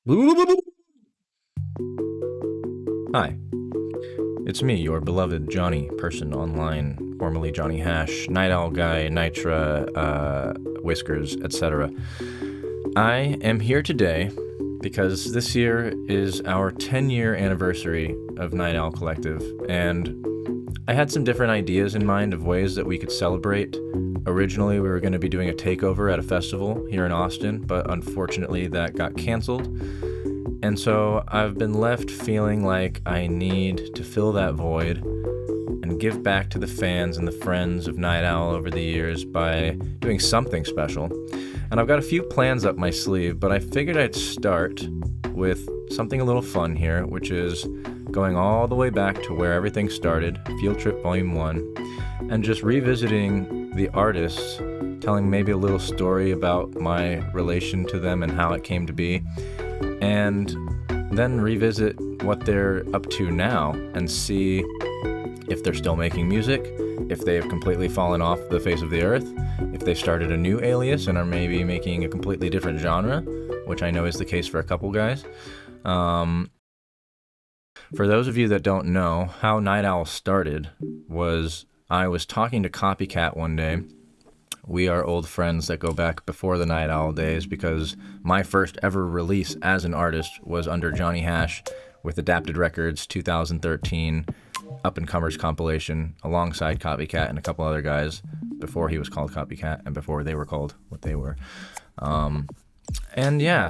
Hi, it's me, your beloved Johnny person online, formerly Jonny Ha, Night Owl Guy, Nitra, Whiskers, etc. I am here today because this year is our 10-year anniversary of Night Owl Collective, and I had some different ideas in mind of ways that we could celebrate. Originally, we were going to be doing a takeover at a festival here in Austin, but unfortunately that got canceled. And so I've been left feeling like I need to fill that void and give back to the fans and the friends of Night Owl over the years by doing something special. And I've got a few plans up my sleeve, but I figured I'd start with something a little fun here, which is going all the way back to where everything started, Field Trip Volume 1, and just revisiting the artists, telling maybe a little story about my relation to them and how it came to be, and then revisit what they're up to now and see if they're still making music, if they have completely fallen off the face of the earth, if they started a new alias and are maybe making a completely different genre, which I know is the case for a couple guys. For those of you that don't know, how Night Owl started was I was talking to COPYCATT one day. We are old friends that go back before the Night Owl days because my first ever release as an artist was under Jonny Ha with Adapted Records 2013 Up and Comers compilation alongside COPYCATT and a couple other guys before he was called COPYCATT and before they were called what they were.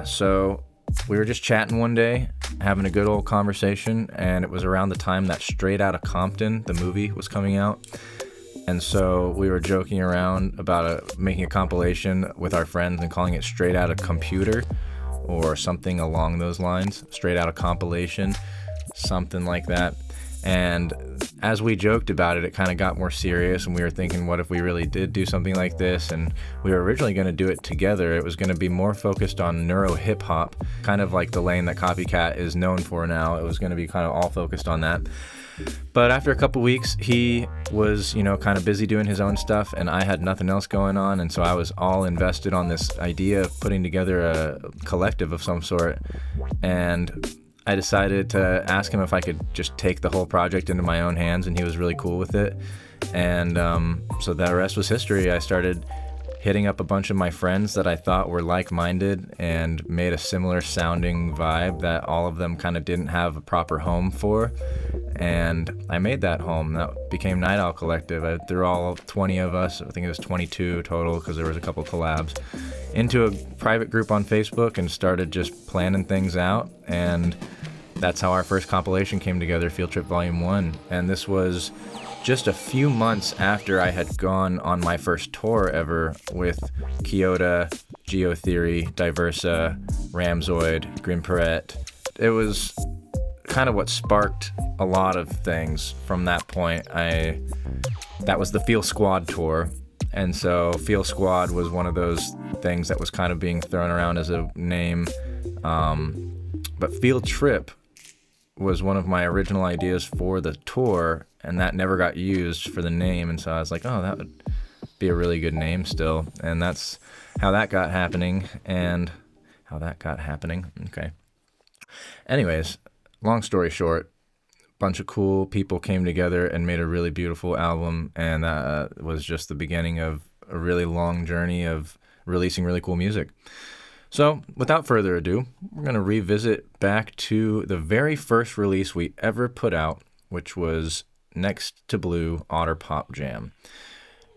So we were just chatting one day, having a good old conversation, and it was around the time that Straight Outta Compton, the movie, was coming out. And so we were joking around about making a compilation with our friends and calling it Straight Outta Computer or something along those lines, Straight Outta Compilation, something like that. And as we joked about it, it kind of got more serious, and we were thinking, what if we really did do something like this? And we were originally going to do it together. It was going to be more focused on neuro hip hop, kind of like the lane that COPYCATT is known for now. It was going to be kind of all focused on that. But after a couple weeks, he was, kind of busy doing his own stuff, and I had nothing else going on, and so I was all invested on this idea of putting together a collective of some sort. And I decided to ask him if I could just take the whole project into my own hands, and he was really cool with it. And so the rest was history. I started hitting up a bunch of my friends that I thought were like-minded and made a similar sounding vibe that all of them kind of didn't have a proper home for. And I made that home. That became Night Owl Collective. I threw all 20 of us, I think it was 22 total because there was a couple collabs, into a private group on Facebook and started just planning things out. And that's how our first compilation came together, Field Trip Volume 1. And this was just a few months after I had gone on my first tour ever with Keota, Geotheory, Diversa, Ramzoid, Grim Perret. It was kind of what sparked a lot of things from that point. That was the Feel Squad tour. And so Feel Squad was one of those things that was kind of being thrown around as a name. But Field Trip was one of my original ideas for the tour, and that never got used for the name. And so I was like, oh, that would be a really good name still. And that's how that got happening. Okay. Anyways, long story short, a bunch of cool people came together and made a really beautiful album, and that was just the beginning of a really long journey of releasing really cool music. So, without further ado, we're going to revisit back to the very first release we ever put out, which was Next to Blue Otter Pop Jam.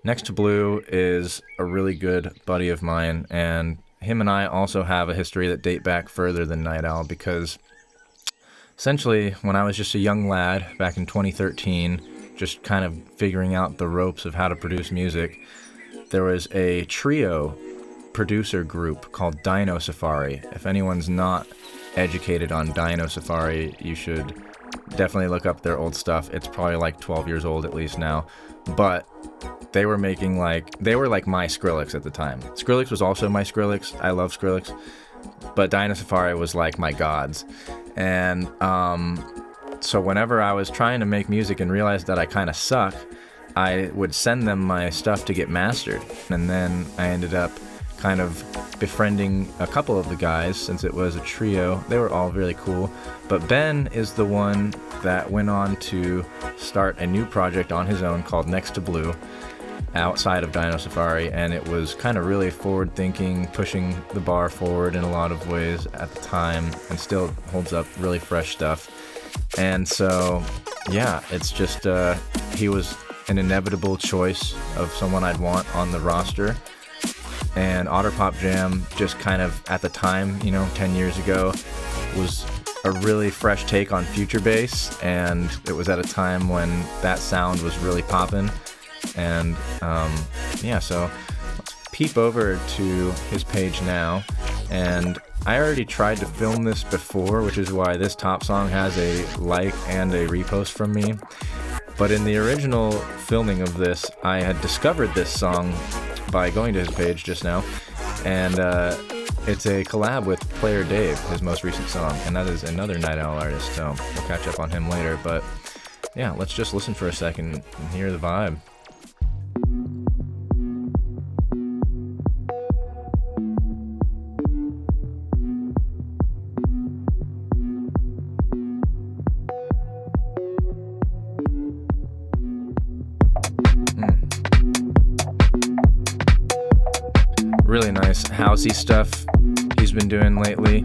Next to Blue is a really good buddy of mine, and him and I also have a history that date back further than Night Owl, because essentially, when I was just a young lad back in 2013, just kind of figuring out the ropes of how to produce music, there was a trio producer group called Dino Safari. If anyone's not educated on Dino Safari, you should definitely look up their old stuff. It's probably like 12 years old at least now. But they were my Skrillex at the time. Skrillex was also my Skrillex. I love Skrillex. But Dino Safari was like my gods. And so whenever I was trying to make music and realized that I kind of suck, I would send them my stuff to get mastered. And then I ended up kind of befriending a couple of the guys since it was a trio. They were all really cool. But Ben is the one that went on to start a new project on his own called Next to Blue outside of Dino Safari, and it was kind of really forward-thinking, pushing the bar forward in a lot of ways at the time, and still holds up really fresh stuff. And so, yeah, it's just, he was an inevitable choice of someone I'd want on the roster. And Otter Pop Jam, just kind of at the time, 10 years ago, was a really fresh take on future bass, and it was at a time when that sound was really poppin'. And so let's peep over to his page now. And I already tried to film this before, which is why this top song has a like and a repost from me. But in the original filming of this, I had discovered this song by going to his page just now, and it's a collab with Player Dave, his most recent song, and that is another Night Owl artist, so we'll catch up on him later. But yeah, let's just listen for a second and hear the vibe. Really nice housey stuff he's been doing lately.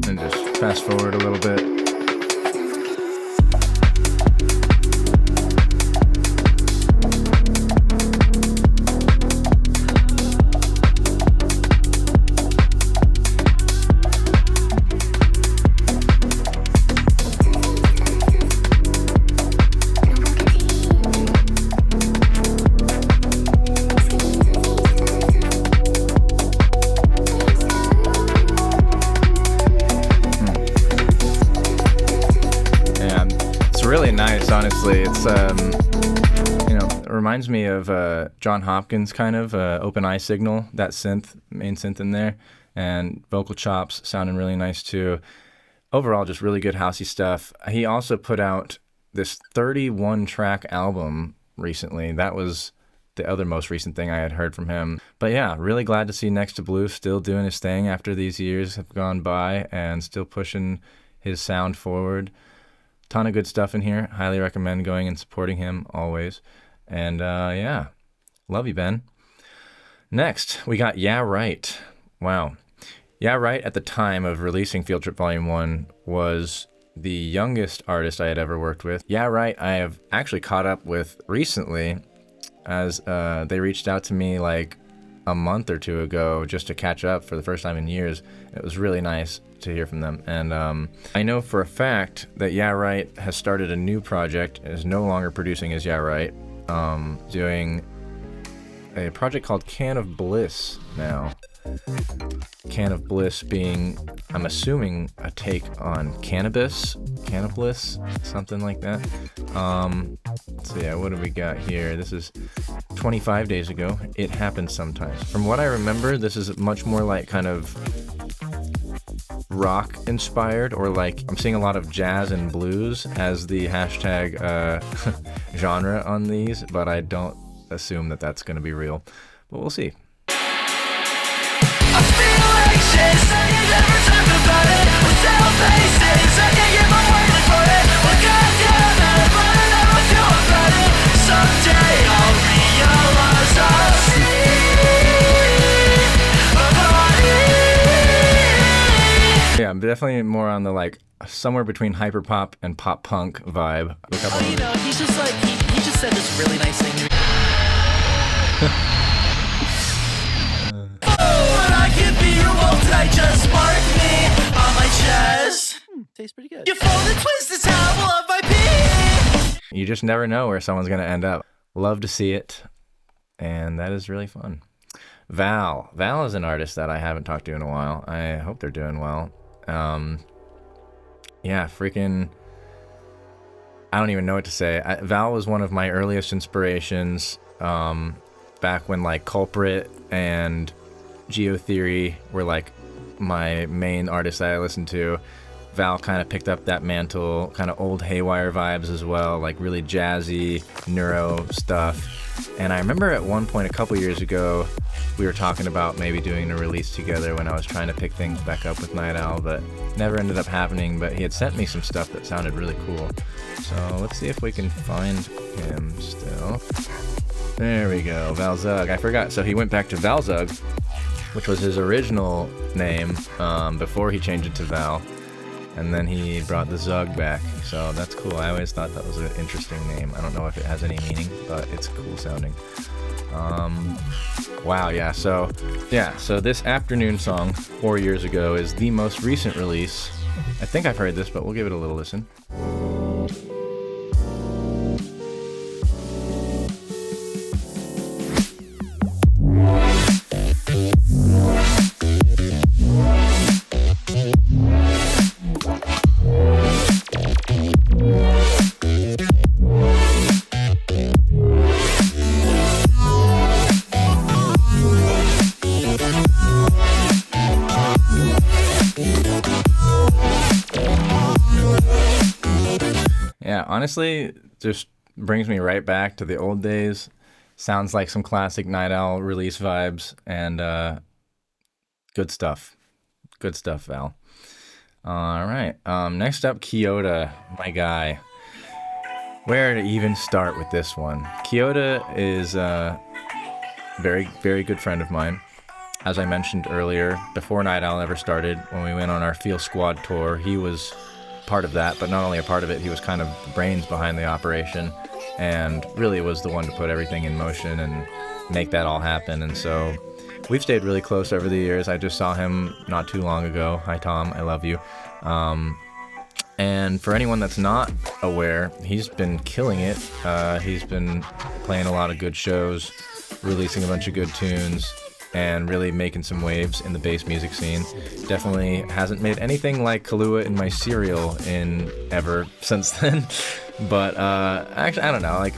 And just fast forward a little bit. Really nice, honestly. It's it reminds me of John Hopkins kind of Open Eye Signal, that main synth in there, and vocal chops sounding really nice too. Overall, just really good housey stuff. He also put out this 31 track album recently. That was the other most recent thing I had heard from him. But yeah, really glad to see Next to Blue still doing his thing after these years have gone by and still pushing his sound forward. Ton of good stuff in here. Highly recommend going and supporting him always. And yeah, love you, Ben. Next, we got YeahRight. Wow. YeahRight at the time of releasing Field Trip Volume 1 was the youngest artist I had ever worked with. YeahRight I have actually caught up with recently, as they reached out to me like a month or two ago just to catch up for the first time in years. It was really nice to hear from them. And I know for a fact that YeahRight has started a new project, is no longer producing as YeahRight, doing a project called Can of Bliss now. Can of Bliss being, I'm assuming, a take on cannabis, Can of Bliss, something like that. So yeah, what do we got here? This is 25 days ago. It happens sometimes. From what I remember, this is much more like kind of rock inspired, or like I'm seeing a lot of jazz and blues as the hashtag genre on these, but I don't assume that that's going to be real, but we'll see. Yeah, I'm definitely more on the like somewhere between hyperpop and pop punk vibe. He's just like he just said this really nice thing to me. I can be your world, I just spark me on my chest. Tastes pretty good. You fold and twist the towel of my pee. You just never know where someone's gonna end up. Love to see it, and that is really fun. Val is an artist that I haven't talked to in a while. I hope they're doing well. Yeah, freaking, I don't even know what to say. Val was one of my earliest inspirations, back when like Culprit and Geotheory were like my main artists that I listened to. Val kind of picked up that mantle, kind of old Haywire vibes as well, like really jazzy, neuro stuff. And I remember at one point a couple years ago, we were talking about maybe doing a release together when I was trying to pick things back up with Night Owl, but never ended up happening. But he had sent me some stuff that sounded really cool. So let's see if we can find him still. There we go, Valzug. I forgot. So he went back to Valzug, which was his original name before he changed it to Val. And then he brought the Zug back, so that's cool. I always thought that was an interesting name. I don't know if it has any meaning, but it's cool sounding. Wow, yeah. So this Afternoon song 4 years ago is the most recent release. I think I've heard this, but we'll give it a little listen. Honestly, just brings me right back to the old days. Sounds like some classic Night Owl release vibes, and good stuff. Good stuff, Val. All right. Next up, Keota, my guy. Where to even start with this one? Keota is a very, very good friend of mine. As I mentioned earlier, before Night Owl ever started, when we went on our Feel Squad tour, he was part of that, but not only a part of it, he was kind of the brains behind the operation and really was the one to put everything in motion and make that all happen. And so we've stayed really close over the years. I just saw him not too long ago. Hi, Tom. I love you. And for anyone that's not aware, he's been killing it. He's been playing a lot of good shows, releasing a bunch of good tunes, and really making some waves in the bass music scene. Definitely hasn't made anything like Kahlua in my cereal in ever since then. But actually, I don't know. Like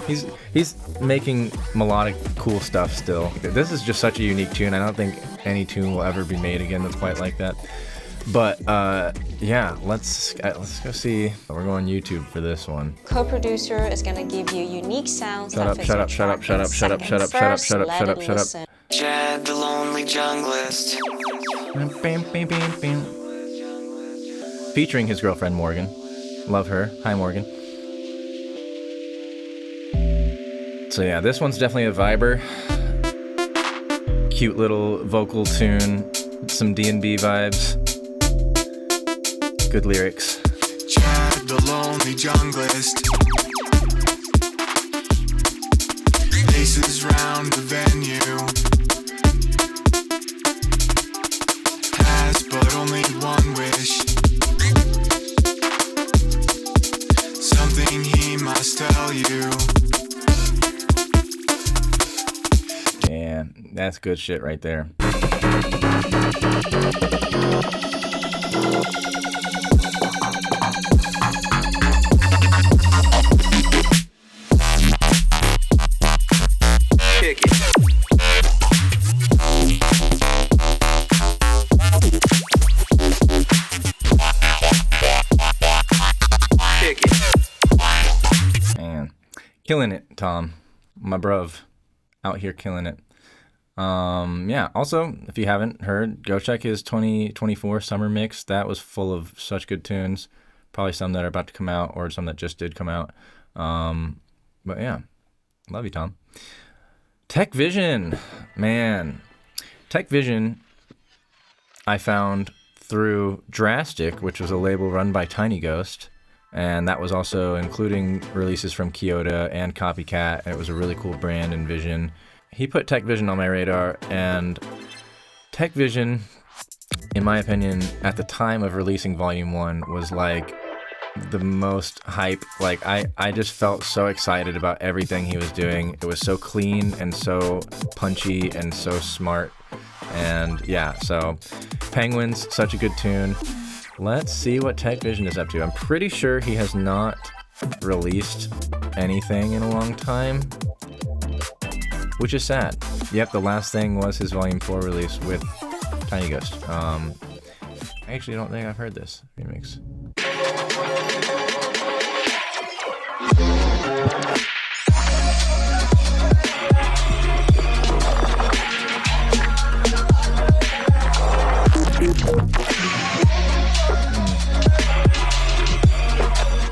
he's making melodic, cool stuff still. This is just such a unique tune. I don't think any tune will ever be made again that's quite like that. But yeah, let's go see. We're going YouTube for this one. Co-producer is gonna give you unique sounds. Shut up! Jad, the lonely junglist. Featuring his girlfriend Morgan. Love her. Hi, Morgan. So yeah, this one's definitely a viber. Cute little vocal tune, some D&B vibes. Good lyrics. Chad, the lonely junglist, paces round the venue, has but only one wish, something he must tell you. Yeah, that's good shit right there. Man, killing it, Tom. My bruv. Out here killing it. Yeah, also, if you haven't heard, go check his 2024 summer mix. That was full of such good tunes. Probably some that are about to come out or some that just did come out. But yeah, love you, Tom. Tekvision, man. Tekvision, I found through Drastic, which was a label run by Tiny Ghost. And that was also including releases from Keota and COPYCATT. It was a really cool brand and vision. He put Tekvision on my radar, and Tekvision, in my opinion, at the time of releasing Volume 1, was like the most hype. Like I just felt so excited about everything he was doing. It was so clean and so punchy and so smart. And yeah, so Penguins, such a good tune. Let's see what Tekvision is up to. I'm pretty sure he has not released anything in a long time, which is sad. Yep, the last thing was his Volume 4 release with Tiny Ghost. actually don't think I've heard this remix.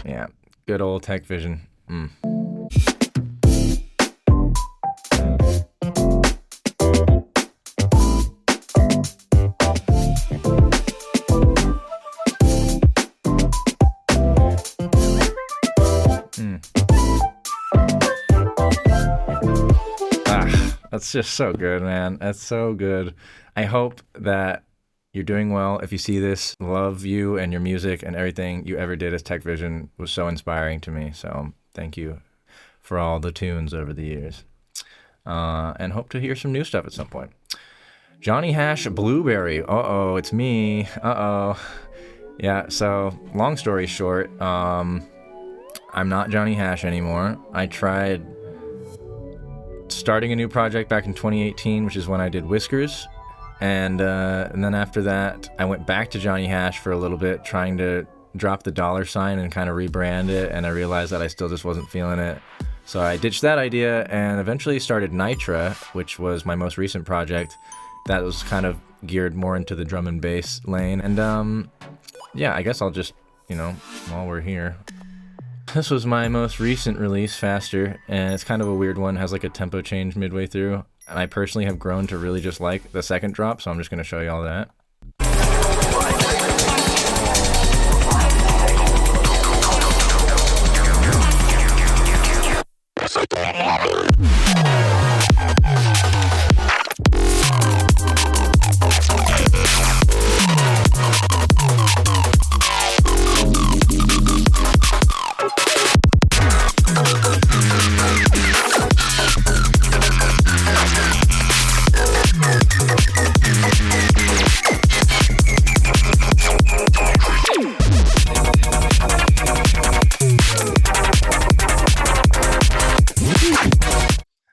Yeah, good old Tekvision. That's just so good, man. That's so good. I hope that you're doing well. If you see this, love you and your music and everything you ever did as Tekvision was so inspiring to me. So thank you for all the tunes over the years. And hope to hear some new stuff at some point. Jonny Hash Blueberry. Uh-oh, it's me. Uh-oh. Yeah, so long story short, I'm not Jonny Hash anymore. I tried starting a new project back in 2018, which is when I did Whiskers. And then after that, I went back to Jonny Hash for a little bit, trying to drop the $ and kind of rebrand it. And I realized that I still just wasn't feeling it. So I ditched that idea and eventually started Nitra, which was my most recent project. That was kind of geared more into the drum and bass lane. And yeah, I guess I'll just, while we're here. This was my most recent release, Faster, and it's kind of a weird one. It has like a tempo change midway through. And I personally have grown to really just like the second drop, so I'm just going to show you all that.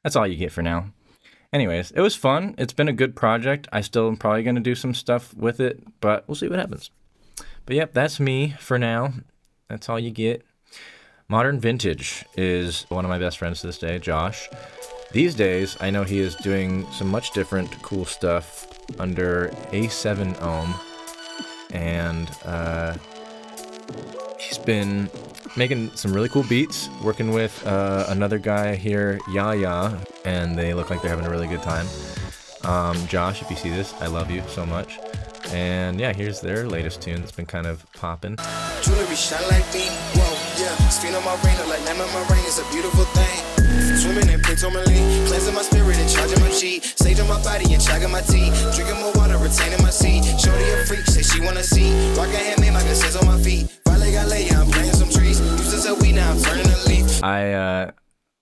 That's all you get for now. Anyways, it was fun. It's been a good project. I still am probably going to do some stuff with it, but we'll see what happens. But yep, that's me for now. That's all you get. Modern Vintage is one of my best friends to this day, Josh. These days, I know he is doing some much different cool stuff under A7 Ohm. And he's been making some really cool beats, working with another guy here, YeahRight, and they look like they're having a really good time. Josh, if you see this, I love you so much. And yeah, here's their latest tune that's been kind of popping. Jewelry shine like me, whoa, yeah. Spin on my rain, like lemon meringue, it's a beautiful thing. Swimming in pictomerly, cleansing my spirit and charging my chi. Saging my body and chugging my tea. Drinking more water, retaining my seed. Shorty a freak, say she wanna see. Rockin' handmade, my glasses on my feet. Finally got laid, yeah, I'm planting some trees. Used to sell weed, now I'm turning a leaf. I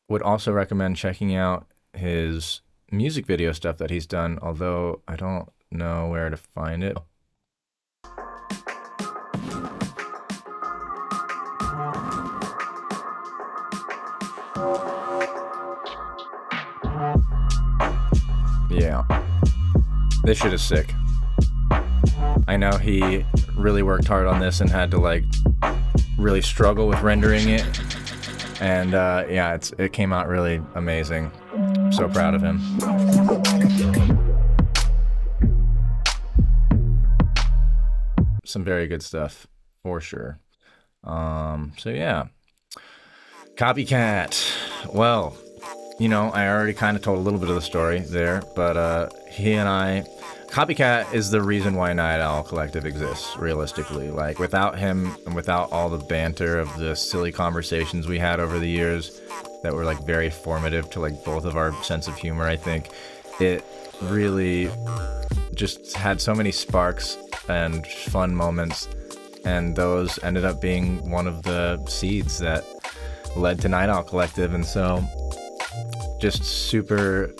would also recommend checking out his music video stuff that he's done, although I don't know where to find it. Yeah, this shit is sick. I know he really worked hard on this and had to like really struggle with rendering it, and yeah, it came out really amazing. I'm so proud of him. Some very good stuff for sure. So yeah, COPYCATT. Well, you know, I already kind of told a little bit of the story there, but he and I, COPYCATT is the reason why Night Owl Collective exists, realistically. Like, without him and without all the banter of the silly conversations we had over the years that were, like, very formative to, like, both of our sense of humor, I think, it really just had so many sparks and fun moments, and those ended up being one of the seeds that led to Night Owl Collective, and so just super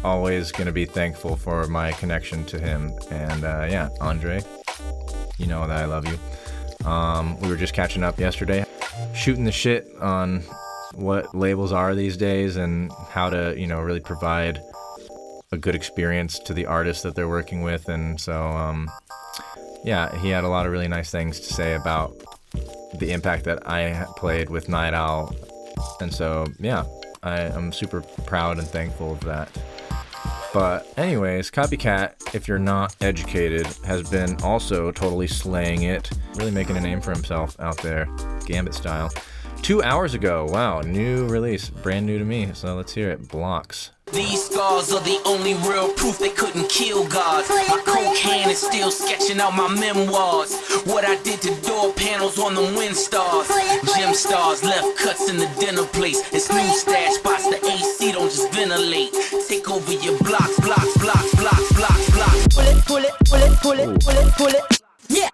always going to be thankful for my connection to him. And yeah, Andre, you know that I love you. We were just catching up yesterday, shooting the shit on what labels are these days and how to, you know, really provide a good experience to the artists that they're working with. And so yeah, he had a lot of really nice things to say about the impact that I played with Night Owl. And so, yeah, I'm super proud and thankful of that. But anyways, COPYCATT, if you're not educated, has been also totally slaying it, really making a name for himself out there, Gambit style. 2 hours ago, wow, new release, brand new to me, so let's hear it, Blocks. These scars are the only real proof they couldn't kill God. My coke hand is still sketching out my memoirs. What I did to door panels on the wind stars. Gem stars left cuts in the dinner place. It's new stash spots, the AC don't just ventilate. Take over your blocks, blocks, blocks, blocks, blocks, blocks. Pull it, pull it, pull it, pull it, pull it, pull it. Yeah.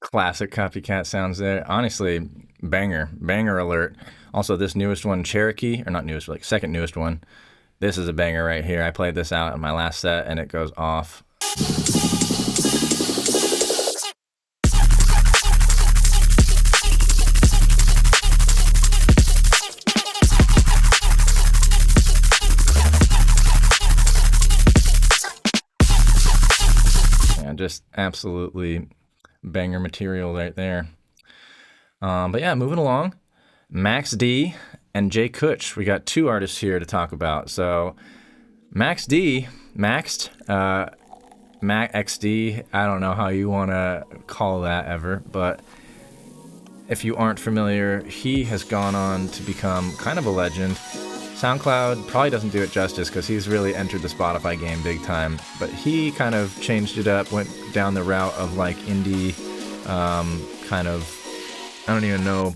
Classic COPYCATT sounds there. Honestly, banger alert. Also, this newest one, Cherokee, or not newest, like second newest one. This is a banger right here. I played this out in my last set and it goes off. Yeah, just absolutely banger material right there. But yeah, moving along. Max D and JKuch. We got two artists here to talk about. So Max D, Maxed, Mac XD, I don't know how you want to call that ever, but if you aren't familiar, he has gone on to become kind of a legend. SoundCloud probably doesn't do it justice because he's really entered the Spotify game big time, but he kind of changed it up, went down the route of like indie, kind of, I don't even know,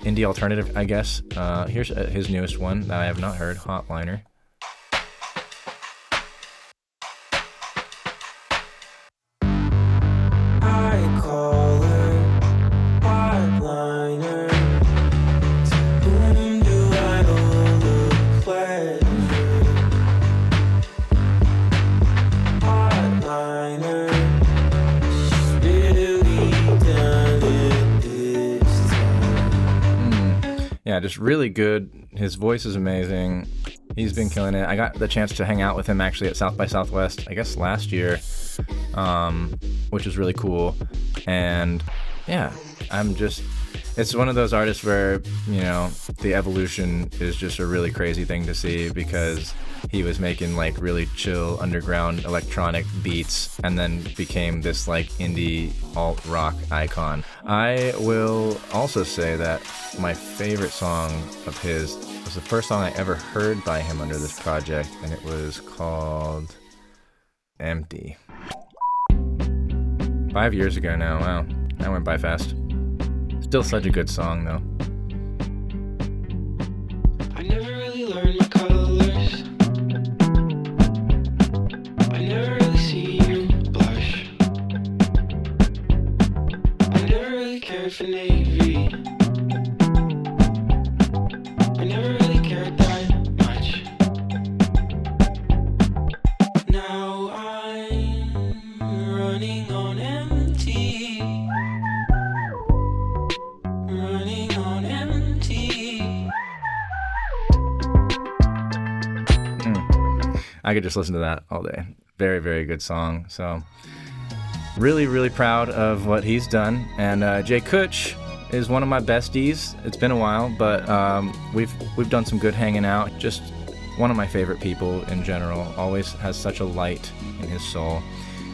indie alternative, I guess. Here's his newest one that I have not heard, Hotliner. I call her Hotliner. To whom do I owe the pleasure? Hotliner. She's really done it this time. Yeah, just really good. His voice is amazing. He's been killing it. I got the chance to hang out with him actually at South by Southwest, I guess last year, which was really cool. And yeah, it's one of those artists where, you know, the evolution is just a really crazy thing to see because he was making like really chill underground electronic beats and then became this like indie alt rock icon. I will also say that my favorite song of his was the first song I ever heard by him under this project, and it was called Empty. 5 years ago now, wow, that went by fast. Still such a good song though. I never really learned my colors. I never really see you blush. I never really cared for navy. I never really cared that much. Now I'm running on empty. Running on empty. I could just listen to that all day. Very, very good song. So really, really proud of what he's done. And JKuch is one of my besties. It's been a while, but we've done some good hanging out. Just one of my favorite people in general. Always has such a light in his soul.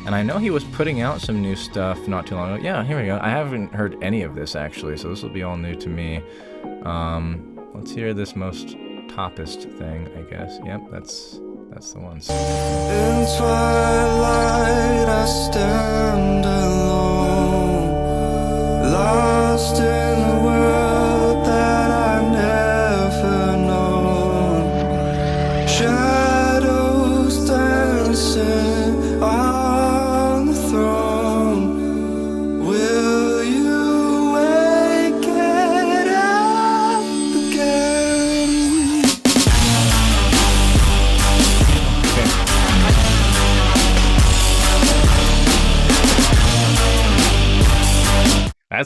And I know he was putting out some new stuff not too long ago. Yeah, here we go. I haven't heard any of this actually, so this will be all new to me. Let's hear this most toppest thing, I guess. Yep, that's the one. In twilight I stand alone, lost in a world that I've never known. Shadows dancing on the throne. Will you wake it up again?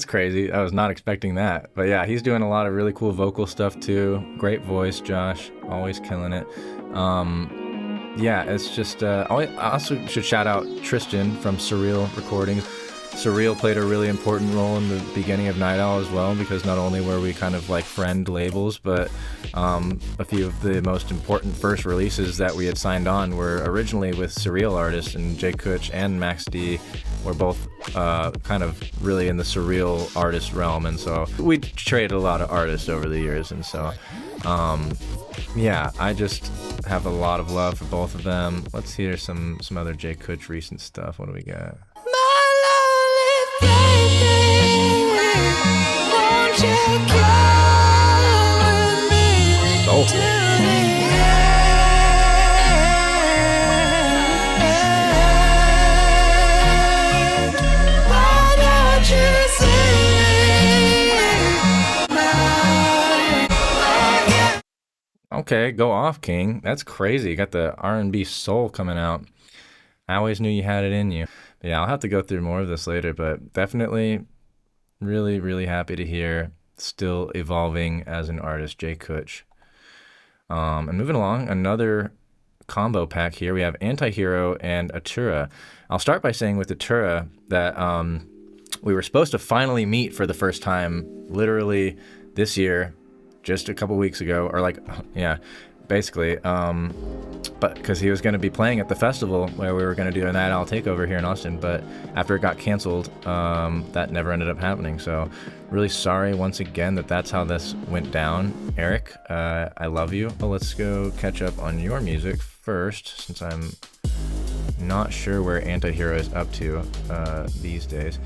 That's crazy. I was not expecting that. But yeah, he's doing a lot of really cool vocal stuff too. Great voice, Josh. Always killing it. Yeah, it's just... I also should shout out Tristan from Surreal Recordings. Surreal played a really important role in the beginning of Night Owl as well, because not only were we kind of like friend labels, but a few of the most important first releases that we had signed on were originally with Surreal artists, and JKuch and Max D were both kind of really in the Surreal artist realm, and so we traded a lot of artists over the years, and so yeah, I just have a lot of love for both of them. Let's hear some other JKuch recent stuff. What do we got? Soulful. Okay, go off, King. That's crazy. You got the R&B soul coming out. I always knew you had it in you. But yeah, I'll have to go through more of this later, but definitely really, really happy to hear still evolving as an artist, JKuch. And moving along, another combo pack here. We have Antihero and Atura. I'll start by saying with Atura that we were supposed to finally meet for the first time literally this year, just a couple weeks ago, or like, yeah, basically, but because he was going to be playing at the festival where we were going to do a Night Owl takeover here in Austin, but after it got canceled, that never ended up happening. So really sorry once again that that's how this went down. Eric, I love you. Well, let's go catch up on your music first, since I'm not sure where Antihero is up to these days.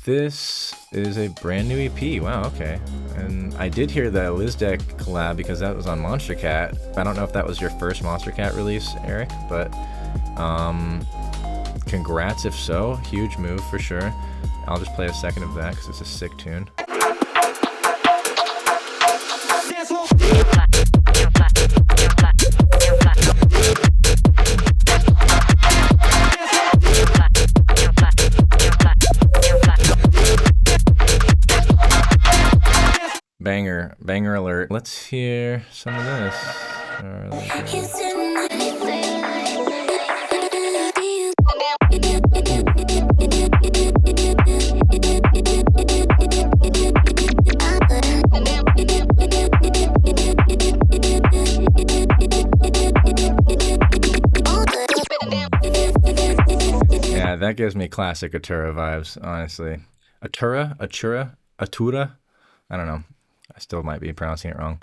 This is a brand new EP. Wow, okay. And I did hear the Lizdek collab because that was on MonsterCat. I don't know if that was your first MonsterCat release, Eric, but congrats if so. Huge move for sure. I'll just play a second of that because it's a sick tune. Banger alert. Let's hear some of this. Yeah, that gives me classic Atura vibes, honestly. Atura? I don't know. I still might be pronouncing it wrong.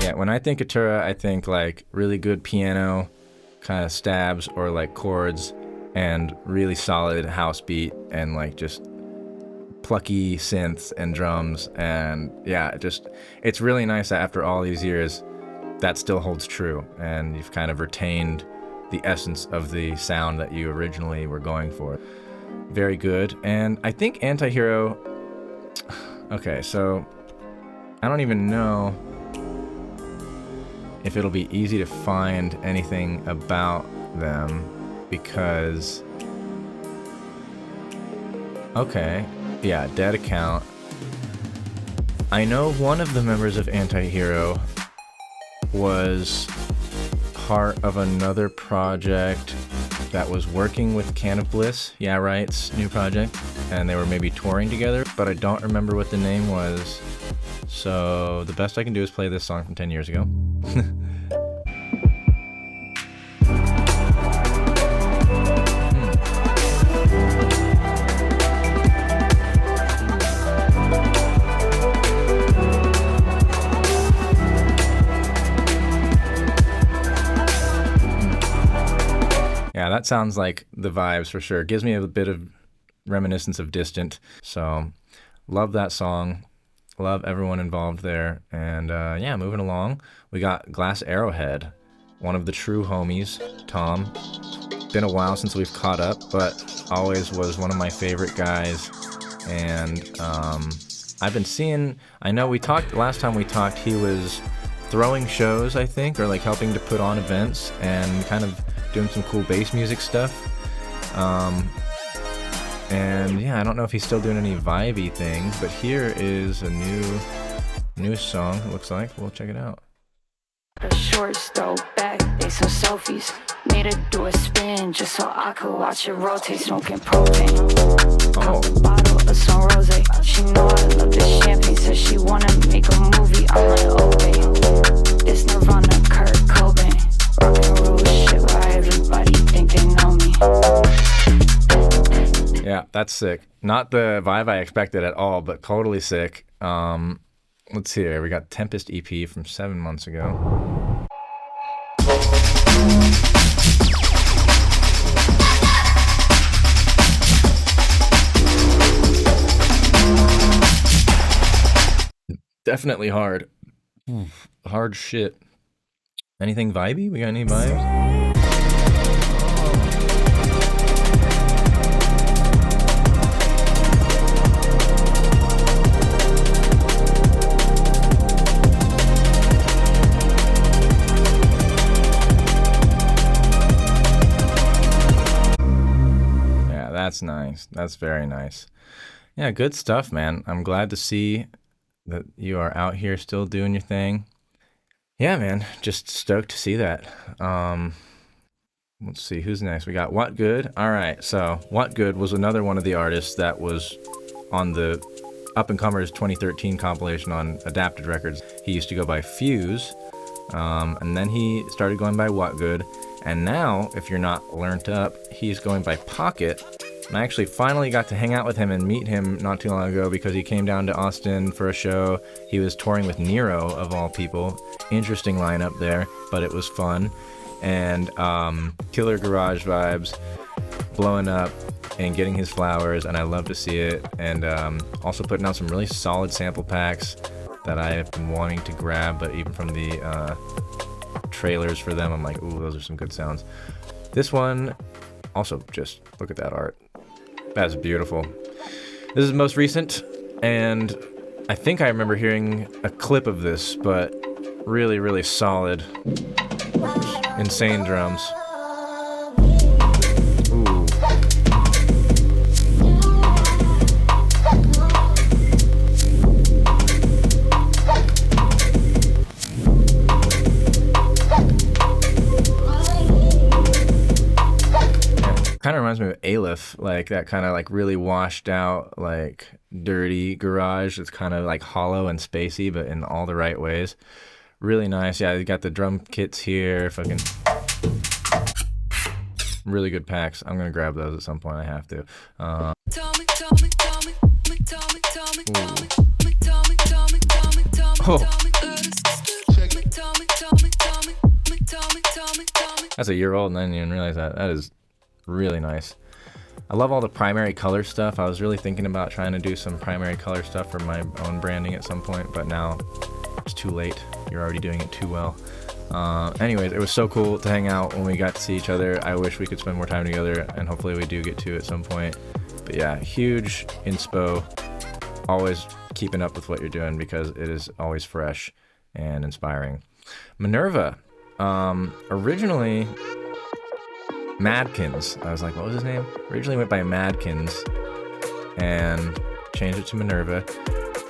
Yeah, when I think Atura, I think like really good piano kind of stabs or like chords and really solid house beat and like just plucky synths and drums. And yeah, it's really nice that after all these years, that still holds true and you've kind of retained the essence of the sound that you originally were going for. Very good. And I think Antihero... Okay, so I don't even know if it'll be easy to find anything about them because... Okay, yeah, dead account. I know one of the members of Antihero was part of another project that was working with Can of Bliss, YeahRight's new project, and they were maybe touring together, but I don't remember what the name was. So the best I can do is play this song from 10 years ago. Yeah, that sounds like the vibes for sure. Gives me a bit of reminiscence of Distant. So, love that song. Love everyone involved there. And yeah, moving along, we got Glass Arrowhead, one of the true homies, Tom. Been a while since we've caught up, but always was one of my favorite guys. And I've been seeing, I know we talked, last time we talked, he was throwing shows, I think, or like helping to put on events and kind of doing some cool bass music stuff. And yeah, I don't know if he's still doing any vibey things, but here is a new song, it looks like. We'll check it out. A short stole back, they some selfies. Made her do a spin just so I could watch it rotate, smoking propane. Pop a bottle of some rosé. She know I love the champagne, says she wanna make a movie. I'm like, okay, this Nirvana, Kurt Cobain. Rock and roll shit, why everybody think they know me. Yeah, that's sick. Not the vibe I expected at all, but totally sick. Let's see here. We got Tempest EP from 7 months ago. Definitely hard. Hard shit. Anything vibey? We got any vibes? That's nice. That's very nice. Yeah, good stuff, man. I'm glad to see that you are out here still doing your thing. Yeah, man. Just stoked to see that. Let's see. Who's next? We got WATGOOD. All right. So WATGOOD was another one of the artists that was on the Up-and-Comers 2013 compilation on Adapted Records. He used to go by Fuse. And then he started going by WATGOOD. And now, if you're not learnt up, he's going by Pocket. And I actually finally got to hang out with him and meet him not too long ago because he came down to Austin for a show. He was touring with Nero, of all people. Interesting lineup there, but it was fun. And killer garage vibes, blowing up and getting his flowers, and I love to see it. And also putting out some really solid sample packs that I have been wanting to grab, but even from the trailers for them, I'm like, ooh, those are some good sounds. This one, also just look at that art. That's beautiful. This is most recent, and I think I remember hearing a clip of this, but really, really solid. Insane drums. Ooh. Kind of reminds me of Aleph, like that kind of like really washed out, like dirty garage. It's kind of like hollow and spacey, but in all the right ways. Really nice. Yeah, you got the drum kits here. Fucking really good packs. I'm gonna grab those at some point. I have to. Oh. That's a year old, and I didn't even realize that. That is really nice. I love all the primary color stuff. I was really thinking about trying to do some primary color stuff for my own branding at some point, but now it's too late. You're already doing it too well. Anyways, it was so cool to hang out when we got to see each other. I wish we could spend more time together, and hopefully we do get to at some point. But yeah, huge inspo. Always keeping up with what you're doing because it is always fresh and inspiring. Mynerva. Originally Madkins. I was like, what was his name? Originally went by Madkins and changed it to Mynerva.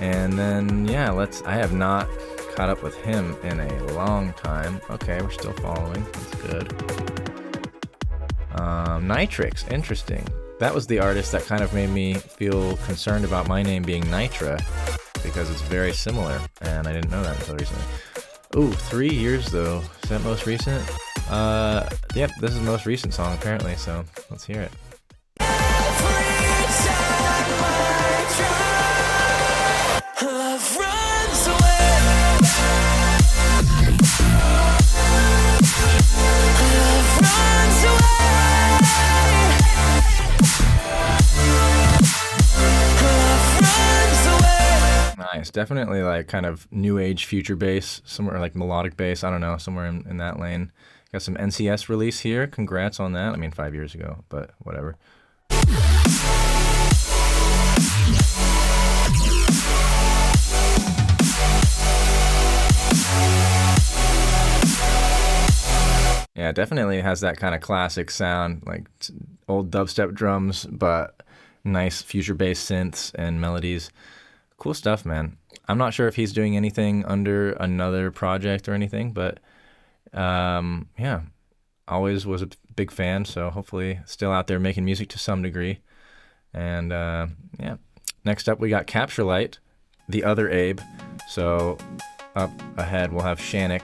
And then, yeah, I have not caught up with him in a long time. Okay, we're still following. That's good. Nitrix, interesting. That was the artist that kind of made me feel concerned about my name being Nitra because it's very similar, and I didn't know that until recently. Ooh, 3 years though. Is that most recent? Yep, this is the most recent song apparently, so let's hear it. Nice, definitely like kind of new age future bass, somewhere like melodic bass, I don't know, somewhere in that lane. Got some NCS release here, congrats on that. I mean 5 years ago, but whatever. Yeah, it definitely has that kind of classic sound, like old dubstep drums, but nice future bass synths and melodies. Cool stuff, man. I'm not sure if he's doing anything under another project or anything, but yeah, always was a big fan. So hopefully still out there making music to some degree. And yeah, next up we got Capturelight, the other Abe. So up ahead we'll have Shanic,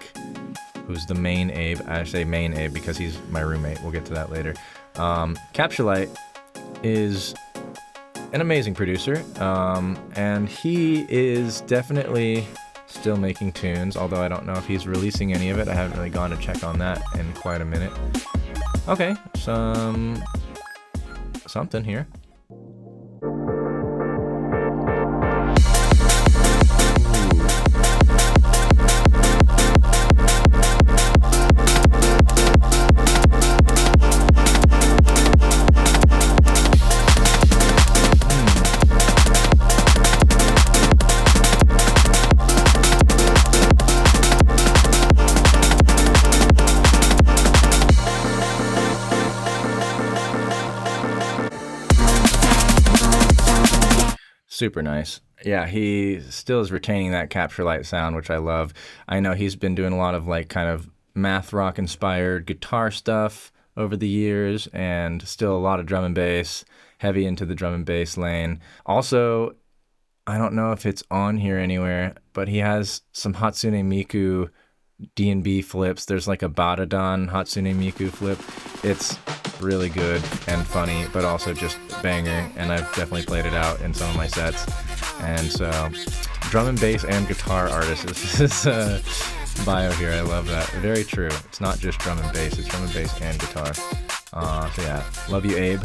who's the main Abe. I say main Abe because he's my roommate. We'll get to that later. Capturelight is an amazing producer, and he is definitely still making tunes, although I don't know if he's releasing any of it. I haven't really gone to check on that in quite a minute. Okay, something here. Super nice. Yeah, he still is retaining that Capturelight sound, which I love. I know he's been doing a lot of like kind of math rock inspired guitar stuff over the years, and still a lot of drum and bass, heavy into the drum and bass lane. Also, I don't know if it's on here anywhere, but he has some Hatsune Miku D&B flips. There's like a Badadan Hatsune Miku flip. It's really good and funny, but also just banger, and I've definitely played it out in some of my sets. And so drum and bass and guitar artist is his bio here. I love that. Very true. It's not just drum and bass, it's drum and bass and guitar. So yeah, love you, Abe.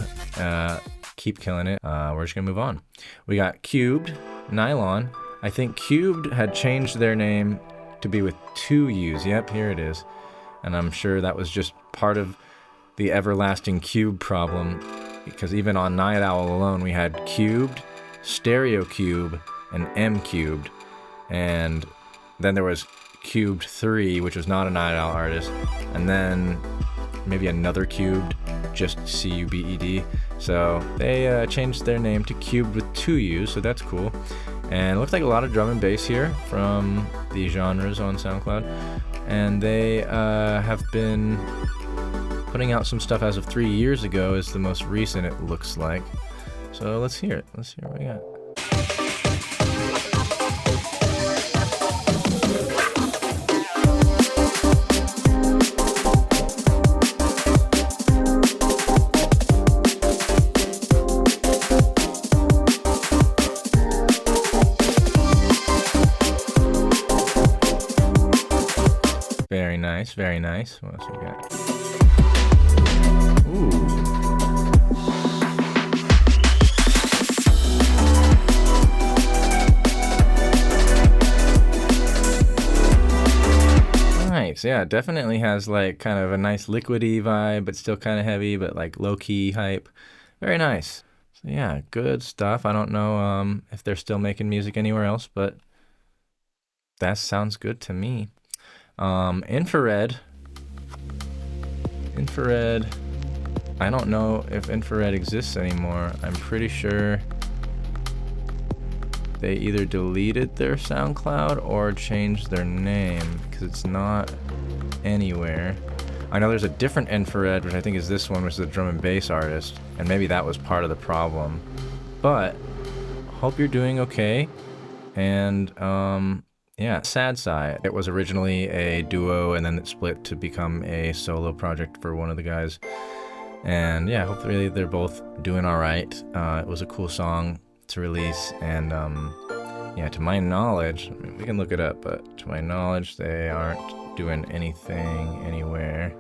Keep killing it. We're just gonna move on. We got Cubed, Nylon. I think Cubed had changed their name to be with 2 U's. Yep, here it is. And I'm sure that was just part of the everlasting cube problem, because even on Night Owl alone we had Cubed, Stereo Cube, and M Cubed, and then there was Cubed 3, which was not a Night Owl artist, and then maybe another Cubed, just Cubed. So they changed their name to Cubed with 2 U's, so that's cool. And it looks like a lot of drum and bass here from the genres on SoundCloud, and they have been putting out some stuff as of 3 years ago is the most recent, it looks like. So let's hear it. Let's hear what we got. Very nice, very nice. What else we got? Ooh. Nice, yeah, definitely has like kind of a nice liquidy vibe, but still kind of heavy, but like low-key hype. Very nice. So yeah, good stuff. I don't know if they're still making music anywhere else, but that sounds good to me. Infrared. I don't know if Infrared exists anymore. I'm pretty sure they either deleted their SoundCloud or changed their name, because it's not anywhere. I know there's a different Infrared, which I think is this one, which is a drum and bass artist, and maybe that was part of the problem. But hope you're doing okay. And yeah, sadsci. It was originally a duo, and then it split to become a solo project for one of the guys. And yeah, hopefully they're both doing all right. It was a cool song to release, and yeah, to my knowledge, I mean, we can look it up, but to my knowledge, they aren't doing anything anywhere.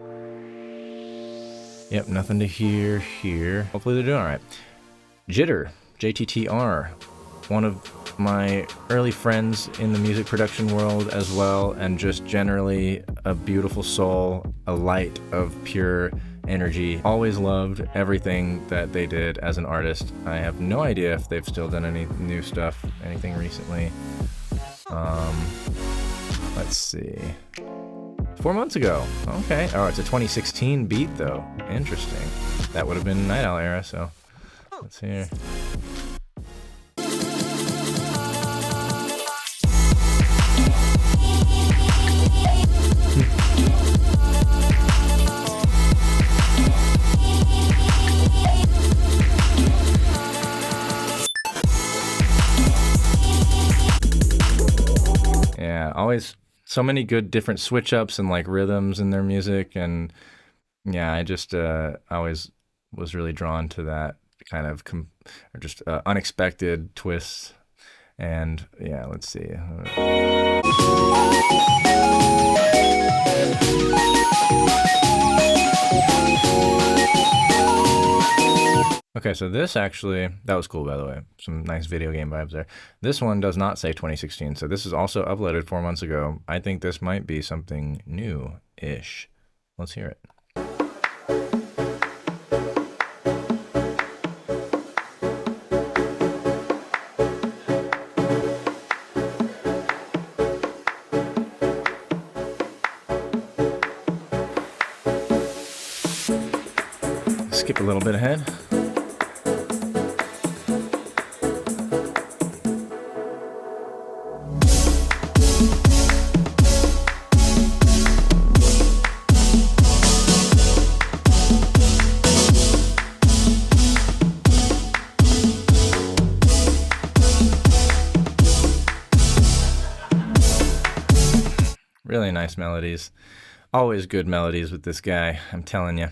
Yep, nothing to hear here. Hopefully they're doing all right. Jitter, JTTR, one of my early friends in the music production world as well, and just generally a beautiful soul, a light of pure energy. Always loved everything that they did as an artist. I have no idea if they've still done any new stuff, anything recently. Let's see. 4 months ago. Okay. Oh, it's a 2016 beat though. Interesting. That would have been Night Owl era, so let's hear. Yeah, always so many good different switch ups and like rhythms in their music, and yeah, I just always was really drawn to that kind of unexpected twists. And yeah, let's see. Okay, so this actually, that was cool, by the way. Some nice video game vibes there. This one does not say 2016, so this is also uploaded 4 months ago. I think this might be something new-ish. Let's hear it. Skip a little bit ahead. Really nice melodies. Always good melodies with this guy, I'm telling you.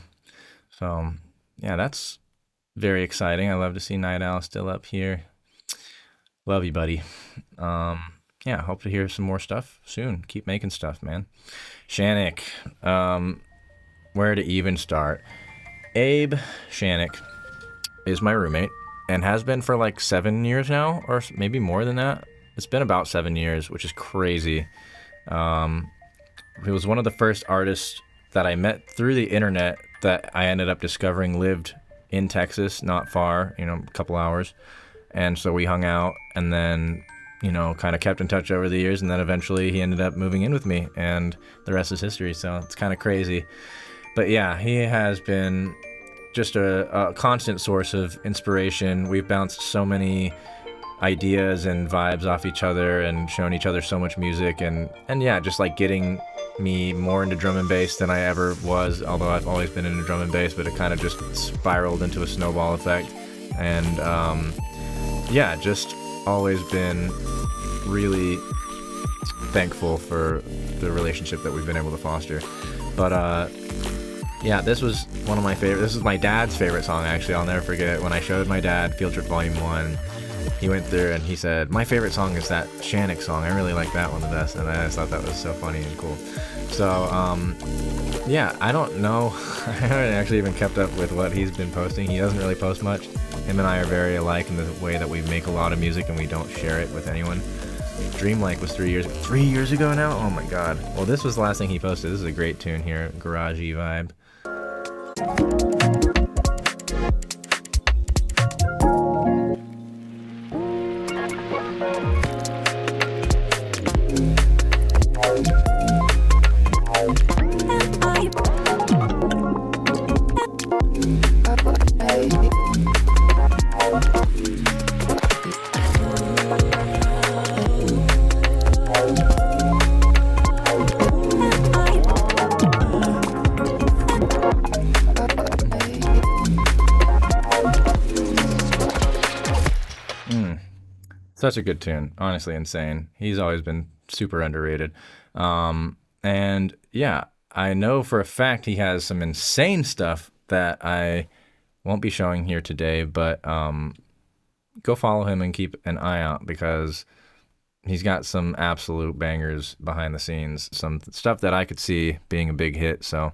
So, yeah, that's very exciting. I love to see Night Owl still up here. Love you, buddy. Yeah, hope to hear some more stuff soon. Keep making stuff, man. Shanic. Where to even start? Abe Shanic is my roommate and has been for like 7 years now, or maybe more than that. It's been about 7 years, which is crazy. He was one of the first artists that I met through the internet that I ended up discovering lived in Texas, not far, you know, a couple hours. And so we hung out and then, you know, kind of kept in touch over the years. And then eventually he ended up moving in with me and the rest is history. So it's kind of crazy. But yeah, he has been just a constant source of inspiration. We've bounced so many ideas and vibes off each other and shown each other so much music. And yeah, just like getting me more into drum and bass than I ever was, although I've always been into drum and bass, but it kind of just spiraled into a snowball effect. And yeah, just always been really thankful for the relationship that we've been able to foster. But yeah, this was one of my favorite. This is my dad's favorite song, actually. I'll never forget when I showed my dad Field Trip Volume 1. He went through and he said, my favorite song is that Shanic song. I really like that one the best. And I just thought that was so funny and cool. So, yeah, I don't know. I haven't actually even kept up with what he's been posting. He doesn't really post much. Him and I are very alike in the way that we make a lot of music and we don't share it with anyone. Dreamlike was 3 years ago now? Oh my god. Well, this was the last thing he posted. This is a great tune here. Garagey vibe. Such a good tune. Honestly, insane. He's always been super underrated. And yeah, I know for a fact he has some insane stuff that I won't be showing here today, but go follow him and keep an eye out because he's got some absolute bangers behind the scenes, some stuff that I could see being a big hit. So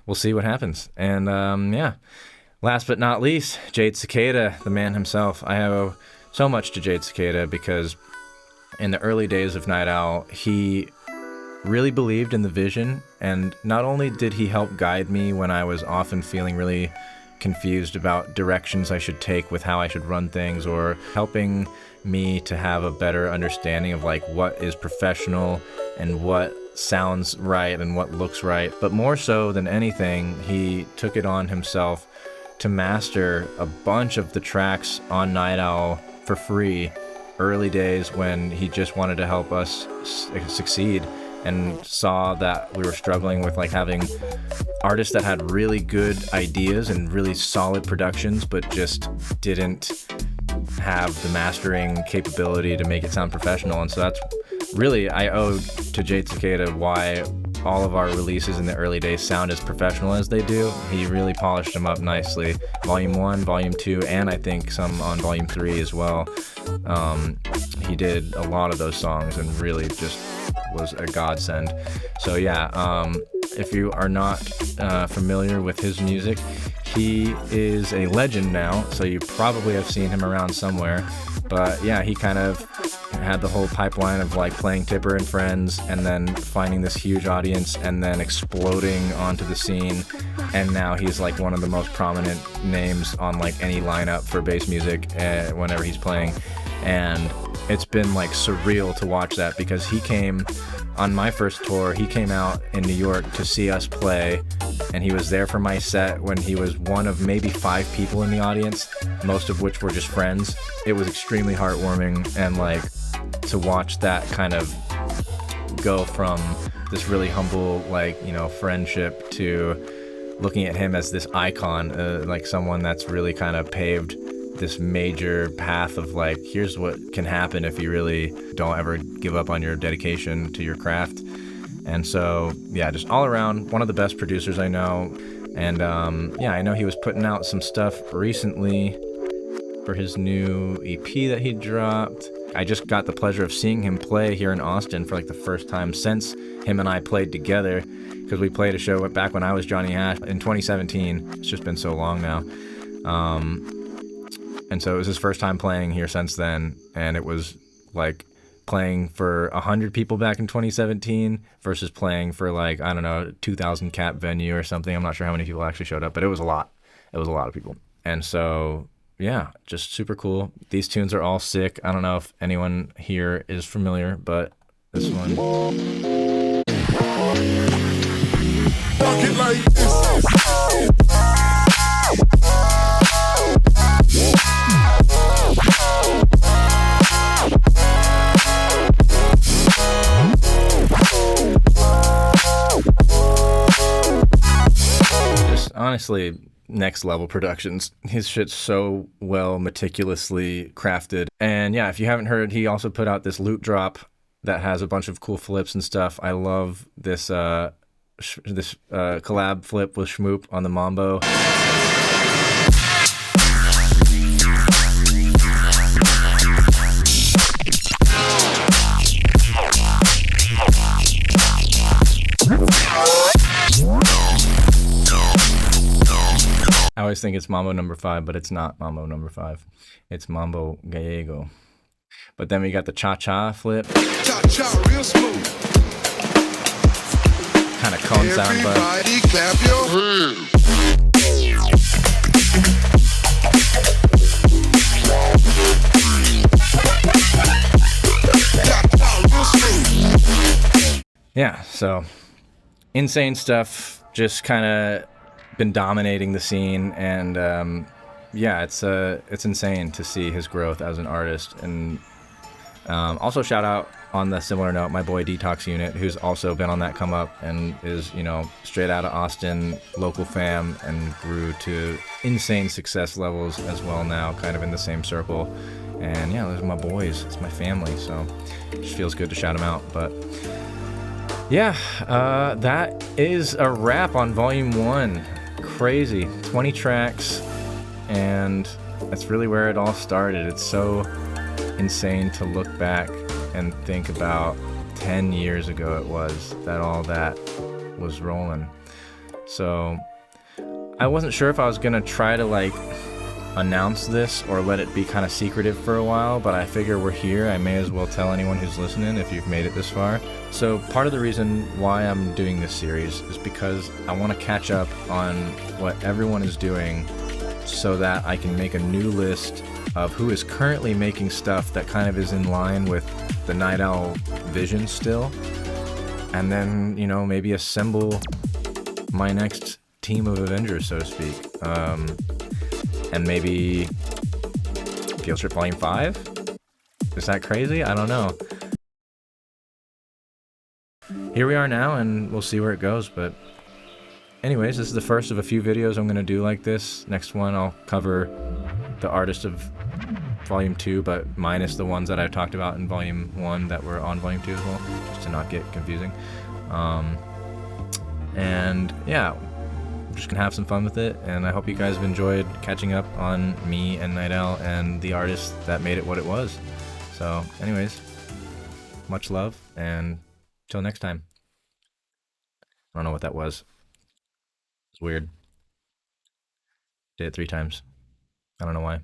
we'll see what happens. And yeah, last but not least, Jade Cicada, the man himself. I owe so much to Jade Cicada because in the early days of Night Owl, he really believed in the vision, and not only did he help guide me when I was often feeling really confused about directions I should take with how I should run things, or helping me to have a better understanding of like what is professional and what sounds right and what looks right. But more so than anything, he took it on himself to master a bunch of the tracks on Night Owl for free early days when he just wanted to help us succeed, and saw that we were struggling with like having artists that had really good ideas and really solid productions but just didn't have the mastering capability to make it sound professional. And so that's really, I owe to Jade Cicada why all of our releases in the early days sound as professional as they do. He really polished them up nicely. Volume 1, Volume 2, and I think some on Volume 3 as well. He did a lot of those songs and really just was a godsend. So yeah, if you are not familiar with his music, he is a legend now, so you probably have seen him around somewhere. But yeah, he kind of had the whole pipeline of like playing Tipper and Friends and then finding this huge audience and then exploding onto the scene. And now he's like one of the most prominent names on like any lineup for bass music whenever he's playing. And it's been like surreal to watch that, because he came on my first tour, he came out in New York to see us play, and he was there for my set when he was one of maybe 5 people in the audience, most of which were just friends. It was extremely heartwarming, and like to watch that kind of go from this really humble, like, you know, friendship to looking at him as this icon, like someone that's really kind of paved this major path of like, here's what can happen if you really don't ever give up on your dedication to your craft. And so yeah, just all around one of the best producers I know. And yeah, I know he was putting out some stuff recently for his new EP that he dropped. I just got the pleasure of seeing him play here in Austin for like the first time since him and I played together, because we played a show back when I was Jonny Ha in 2017. It's just been so long now. And so it was his first time playing here since then, and it was like playing for 100 people back in 2017 versus playing for like, I don't know, 2,000 cap venue or something. I'm not sure how many people actually showed up, but it was a lot. It was a lot of people. And so, yeah, just super cool. These tunes are all sick. I don't know if anyone here is familiar, but this one. Just honestly, next level productions. His shit's so well meticulously crafted. And yeah, if you haven't heard, he also put out this loot drop that has a bunch of cool flips and stuff. I love this collab flip with Shmoop on the Mambo. I always think it's Mambo number 5, but it's not Mambo number 5. It's Mambo Gallego. But then we got the cha-cha flip. Cha-cha, real smooth. Kind of cone sound, but everybody clap your hands. Cha-cha, real smooth. yeah, so insane stuff. Just kind of been dominating the scene, and yeah, it's insane to see his growth as an artist. And also shout out on the similar note, my boy Detox Unit, who's also been on that come up and is, you know, straight out of Austin, local fam, and grew to insane success levels as well now, kind of in the same circle. And yeah, those are my boys, it's my family, so it just feels good to shout them out. But yeah, that is a wrap on Volume 1. Crazy, 20 tracks, and that's really where it all started. It's so insane to look back and think about 10 years ago it was that all that was rolling. So I wasn't sure if I was gonna try to like announce this or let it be kind of secretive for a while, but I figure we're here. I may as well tell anyone who's listening if you've made it this far. So part of the reason why I'm doing this series is because I want to catch up on what everyone is doing so that I can make a new list of who is currently making stuff that kind of is in line with the Night Owl vision still. and then, you know, maybe assemble my next team of Avengers, so to speak. And maybe Field Trip Volume 5? Is that crazy? I don't know. Here we are now, and we'll see where it goes, but anyways, this is the first of a few videos I'm going to do like this. Next one, I'll cover the artist of Volume 2, but minus the ones that I talked about in Volume 1 that were on Volume 2 as well, just to not get confusing. And yeah, I'm just going to have some fun with it, and I hope you guys have enjoyed catching up on me and Night Owl and the artist that made it what it was. So anyways, much love, and till next time. I don't know what that was. It's weird. Did it 3 times. I don't know why.